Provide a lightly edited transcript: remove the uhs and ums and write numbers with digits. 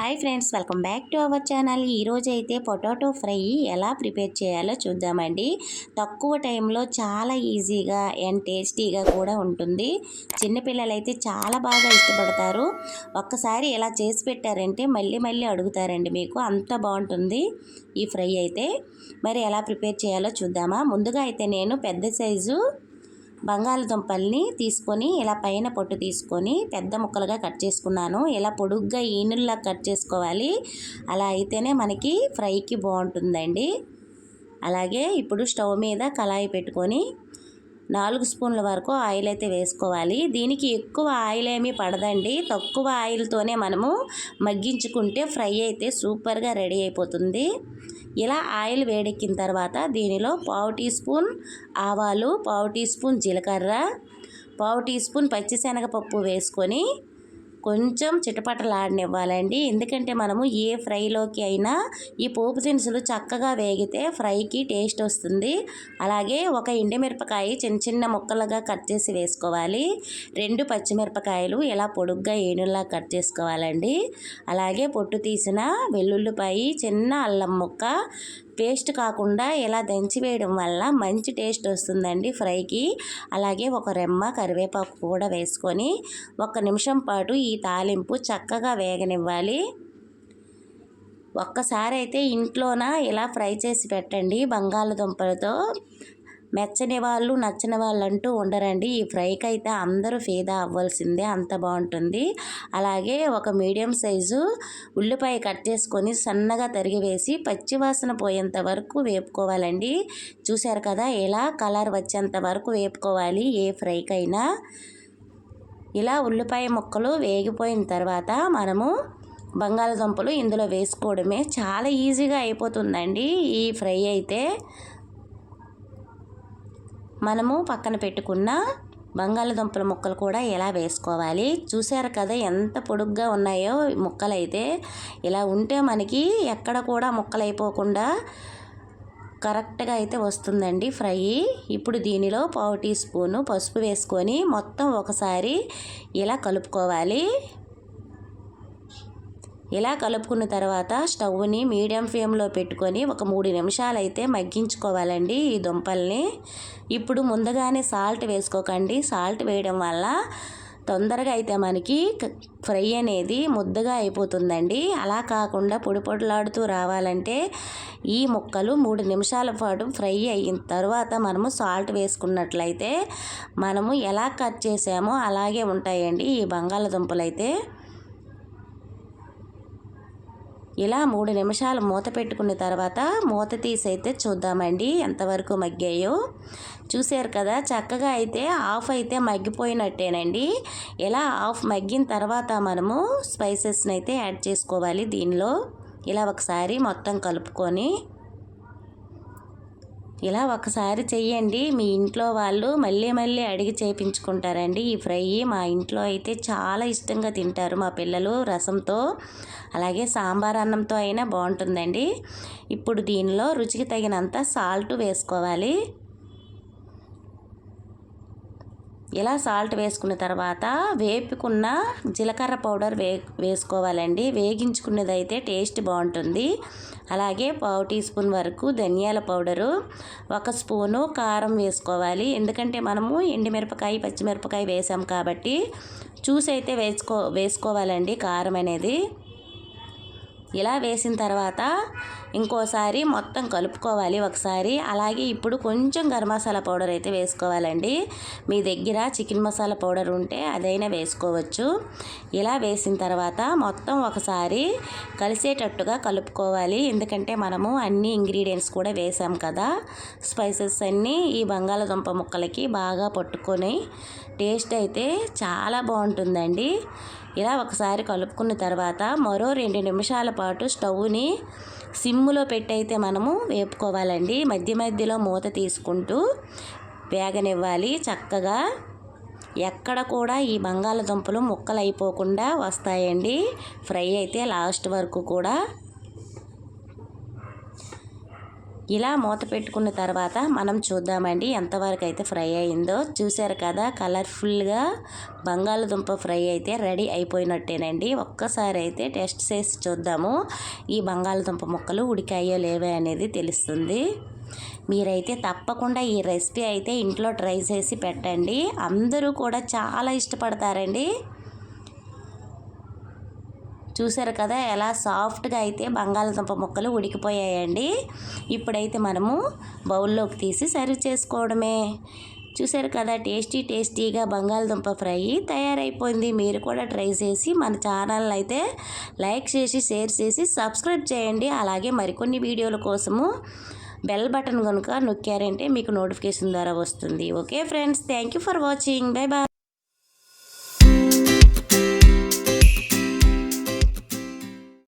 Hi friends, welcome back to our channel. ఈరోజు అయితే potato fry ఎలా ప్రిపేర్ చేయాలో చూద్దామండి. తక్కువ టైంలో చాలా ఈజీగా అండ్ టేస్టీగా కూడా ఉంటుంది. చిన్నపిల్లలు అయితే చాలా బాగా ఇష్టపడతారు. ఒక్కసారి ఇలా చేసి పెట్టారంటే మళ్ళీ మళ్ళీ అడుగుతారండి, మీకు అంత బాగుంటుంది ఈ ఫ్రై అయితే. మరి ఎలా ప్రిపేర్ చేయాలో చూద్దామా. ముందుగా అయితే నేను పెద్ద సైజు బంగాళదుంపల్ని తీసుకొని ఇలా పైన పొట్టు తీసుకొని పెద్ద ముక్కలుగా కట్ చేసుకున్నాను. ఇలా పొడుగ్గా ఈనుల్లా కట్ చేసుకోవాలి. అలా అయితేనే మనకి ఫ్రైకి బాగుంటుందండి. అలాగే ఇప్పుడు స్టవ్ మీద కళాయి పెట్టుకొని 4 స్పూన్ల వరకు ఆయిల్ అయితే వేసుకోవాలి. దీనికి ఎక్కువ ఆయిల్ ఏమీ పడదండి. తక్కువ ఆయిల్తోనే మనము మగ్గించుకుంటే ఫ్రై అయితే సూపర్గా రెడీ అయిపోతుంది. ఇలా ఆయిల్ వేడెక్కిన తర్వాత దీనిలో 1/2 టీ స్పూన్ ఆవాలు, 1/2 టీ స్పూన్ జీలకర్ర, 1/2 టీ స్పూన్ పచ్చిశనగపప్పు వేసుకొని కొంచెం చిటపటలాడనివ్వాలండి. ఎందుకంటే మనము ఏ ఫ్రైలోకి అయినా ఈ పోపు దినుసులు చక్కగా వేగితే ఫ్రైకి టేస్ట్ వస్తుంది. అలాగే ఒక ఎండుమిరపకాయ చిన్న చిన్న ముక్కలుగా కట్ చేసి వేసుకోవాలి. 2 పచ్చిమిరపకాయలు ఇలా పొడుగ్గా ఏనుల్లా కట్ చేసుకోవాలండి. అలాగే పొట్టు తీసిన వెల్లుల్లిపాయ, చిన్న అల్లం ముక్క, పేస్ట్ కాకుండా ఇలా దంచి వేయడం వల్ల మంచి టేస్ట్ వస్తుందండి ఫ్రైకి. అలాగే ఒక రెమ్మ కరివేపాకు కూడా వేసుకొని 1 నిమిషం పాటు ఈ తాలింపు చక్కగా వేగనివ్వాలి. ఒక్కసారి అయితే ఇంట్లోన ఇలా ఫ్రై చేసి పెట్టండి. బంగాళదుంపలతో మెచ్చని వాళ్ళు నచ్చని వాళ్ళు అంటూ ఉండరండి. ఈ ఫ్రైకి అయితే అందరూ ఫిదా అవ్వాల్సిందే, అంత బాగుంటుంది. అలాగే ఒక మీడియం సైజు ఉల్లిపాయ కట్ చేసుకొని సన్నగా తరిగి వేసి పచ్చివాసన పోయేంత వరకు వేపుకోవాలండి. చూశారు కదా, ఇలా కలర్ వచ్చేంత వరకు వేపుకోవాలి ఏ ఫ్రైకైనా. ఇలా ఉల్లిపాయ ముక్కలు వేగిపోయిన తర్వాత మనము బంగాళదుంపలు ఇందులో వేసుకోవడమే. చాలా ఈజీగా అయిపోతుందండి ఈ ఫ్రై అయితే. మనము పక్కన పెట్టుకున్న బంగాళదుంపల ముక్కలు కూడా ఎలా వేసుకోవాలి. చూశారు కదా ఎంత పొడుగ్గా ఉన్నాయో ముక్కలు అయితే. ఇలా ఉంటే మనకి ఎక్కడ కూడా ముక్కలు అయిపోకుండా కరెక్ట్గా అయితే వస్తుందండి ఫ్రై. ఇప్పుడు దీనిలో 1/2 టీ స్పూను పసుపు వేసుకొని మొత్తం ఒకసారి ఇలా కలుపుకోవాలి. ఇలా కలుపుకున్న తర్వాత స్టవ్ని మీడియం ఫ్లేమ్లో పెట్టుకొని ఒక 3 నిమిషాలు అయితే మగ్గించుకోవాలండి ఈ దుంపల్ని. ఇప్పుడు ముందుగానే సాల్ట్ వేసుకోకండి. సాల్ట్ వేయడం వల్ల తొందరగా అయితే మనకి ఫ్రై అనేది ముద్దగా అయిపోతుందండి. అలా కాకుండా పొడి పొడిలాడుతూ రావాలంటే ఈ ముక్కలు 3 నిమిషాల పాటు ఫ్రై అయిన తర్వాత మనము సాల్ట్ వేసుకున్నట్లయితే మనము ఎలా కట్ చేసామో అలాగే ఉంటాయండి ఈ బంగాళదుంపలు అయితే. ఇలా 3 నిమిషాలు మూత పెట్టుకున్న తర్వాత మూత తీసి అయితే చూద్దామండి ఎంతవరకు మగ్గాయో. చూశారు కదా, చక్కగా అయితే హాఫ్ అయితే మగ్గిపోయినట్టేనండి. ఇలా హాఫ్ మగ్గిన తర్వాత మనము స్పైసెస్ని అయితే యాడ్ చేసుకోవాలి దీనిలో. ఇలా ఒకసారి మొత్తం కలుపుకొని ఇలా ఒకసారి చెయ్యండి. మీ ఇంట్లో వాళ్ళు మళ్ళీ మళ్ళీ అడిగి చేయించుకుంటారండి ఈ ఫ్రై. మా ఇంట్లో అయితే చాలా ఇష్టంగా తింటారు మా పిల్లలు రసంతో. అలాగే సాంబార్ అన్నంతో అయినా బాగుంటుందండి. ఇప్పుడు దీనిలో రుచికి తగినంత సాల్ట్ వేసుకోవాలి. ఇలా సాల్ట్ వేసుకున్న తర్వాత వేపుకున్న జీలకర్ర పౌడర్ వేసుకోవాలండి. వేగించుకున్నది అయితే టేస్ట్ బాగుంటుంది. అలాగే 1/2 టీ స్పూన్ వరకు ధనియాల పౌడరు, 1 స్పూను కారం వేసుకోవాలి. ఎందుకంటే మనము ఎండుమిరపకాయ పచ్చిమిరపకాయ వేసాం కాబట్టి చూసి అయితే వేసుకోవాలండి కారం అనేది. ఇలా వేసిన తర్వాత ఇంకోసారి మొత్తం కలుపుకోవాలి ఒకసారి. అలాగే ఇప్పుడు కొంచెం గరం మసాలా పౌడర్ అయితే వేసుకోవాలండి. మీ దగ్గర చికెన్ మసాలా పౌడర్ ఉంటే అదైనా వేసుకోవచ్చు. ఇలా వేసిన తర్వాత మొత్తం ఒకసారి కలిసేటట్టుగా కలుపుకోవాలి. ఎందుకంటే మనము అన్ని ఇంగ్రీడియంట్స్ కూడా వేసాం కదా. స్పైసెస్ అన్నీ ఈ బంగాళదుంప ముక్కలకి బాగా పట్టుకొని టేస్ట్ అయితే చాలా బాగుంటుందండి. ఇలా ఒకసారి కలుపుకున్న తర్వాత మరో 2 నిమిషాల పాటు స్టవ్ని సిమ్ములో పెట్టి అయితే మనము వేపుకోవాలండి. మధ్య మధ్యలో మూత తీసుకుంటూ వేగనివ్వాలి చక్కగా. ఎక్కడ కూడా ఈ బంగాళదుంపలు ముక్కలు అయిపోకుండా వస్తాయండి ఫ్రై అయితే లాస్ట్ వరకు కూడా. ఇలా మూత పెట్టుకున్న తర్వాత మనం చూద్దామండి ఎంతవరకు అయితే ఫ్రై అయిందో. చూసారు కదా, కలర్ఫుల్గా బంగాళదుంప ఫ్రై అయితే రెడీ అయిపోయినట్టేనండి. ఒక్కసారి అయితే టెస్ట్ చేసి చూద్దాము ఈ బంగాళదుంప ముక్కలు ఉడికాయో లేవో అనేది తెలుస్తుంది. మీరైతే తప్పకుండా ఈ రెసిపీ అయితే ఇంట్లో ట్రై చేసి పెట్టండి. అందరూ కూడా చాలా ఇష్టపడతారండి. చూసారు కదా ఎలా సాఫ్ట్గా అయితే బంగాళదుంప ముక్కలు ఉడికిపోయాయండి. ఇప్పుడైతే మనము బౌల్లోకి తీసి సర్వ్ చేసుకోవడమే. చూసారు కదా, టేస్టీగా బంగాళదుంప ఫ్రై తయారైపోయింది. మీరు కూడా ట్రై చేసి మన ఛానల్ని అయితే లైక్ చేసి షేర్ చేసి సబ్స్క్రైబ్ చేయండి. అలాగే మరికొన్ని వీడియోల కోసము బెల్ బటన్ కనుక నొక్కారంటే మీకు నోటిఫికేషన్ ద్వారా వస్తుంది. Okay friends, thank you for watching. Bye bye.